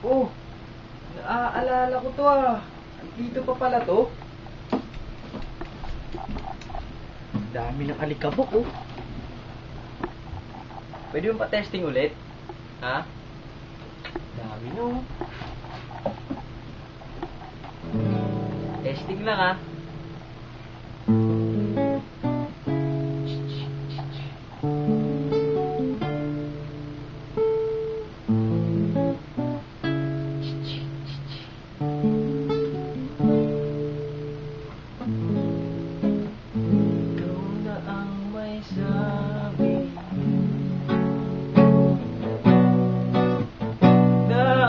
Oh, naaalala ko to ah. Dito pa pala to. Dami ng alikabok oh. Pwede mo pa testing ulit? Ha? Dami no. Testing lang ah.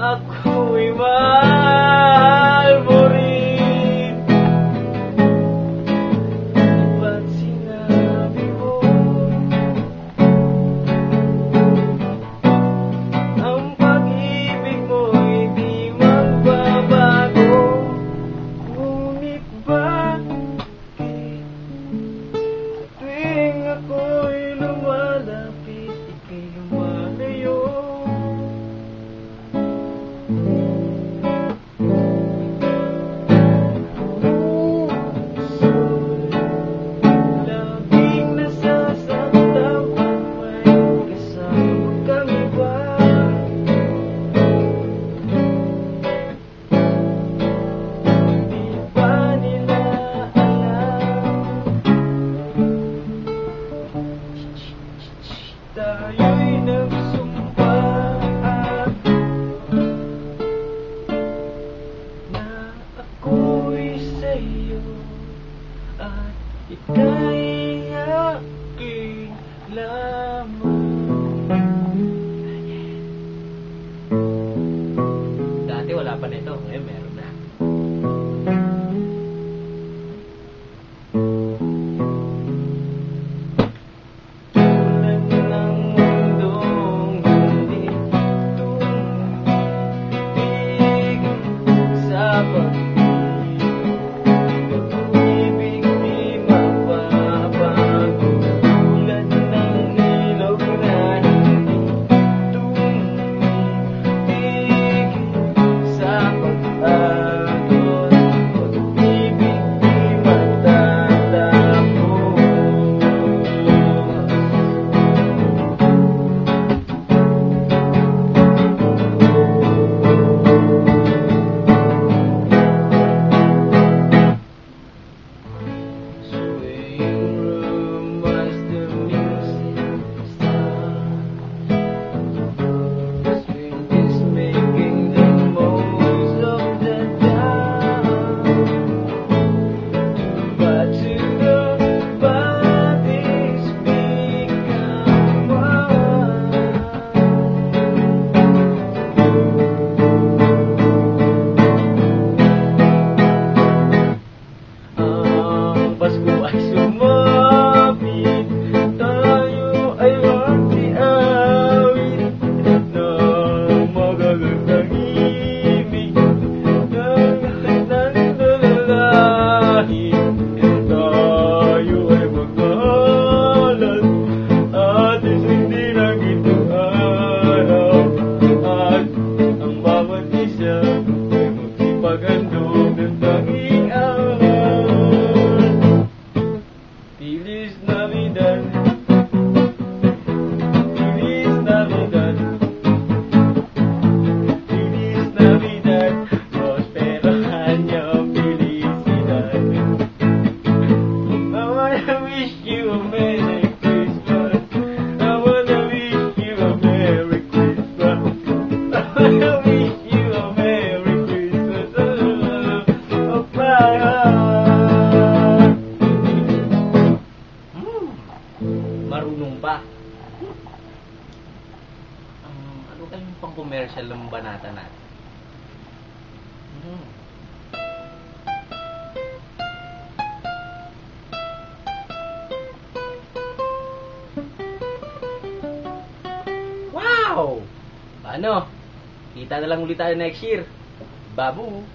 Ako'y mahal mo rin. Ba't sinabi mo ang pag-ibig mo'y di magbabago? Ngunit bakit sa tuwing ako'y lumalapit, ika'y lumalayo? Tayo'y nagsumpa na ako'y sa'yo at ika'y aking lamang. Dati wala pa nito, ngayon meron na. Marunong pa. Ano kayong pang-commercial ng banata natin? Wow! Paano? Kita na lang ulit tayo next year. Babu!